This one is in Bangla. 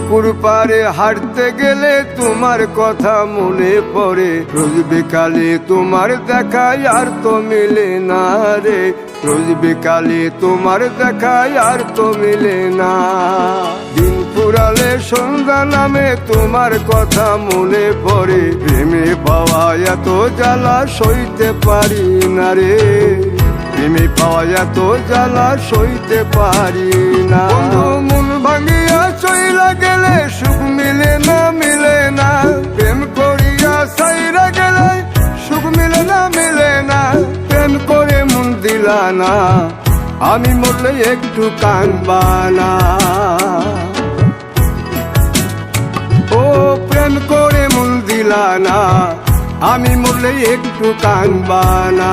পুকুর পাড়ে হাঁটতে গেলে তোমার কথা মনে পড়ে, রোজ বিকালে তোমার দেখায় আর তো মিলে না রে, রোজ বিকালে তোমার দেখায় আর তো মিলে না। দিন ফুরালে সন্ধ্যা নামে তোমার কথা মনে পড়ে, প্রেমে পাওয়া এত জ্বালা সইতে পারি না রে, প্রেমে পাওয়া এত জ্বালা সইতে পারি না। মন ভাঙিয়া চইলা গেলে সুখ মিলে না, মিলে না, প্রেম করিয়া সাইরা গেলে সুখ মিলে না, মিলে না, প্রেম করে মন দিলা না, আমি মরলে একটু কাঁদবা না। ও প্রেম করে মন দিলা না, আমি মরলে একটু কাঁদবা না।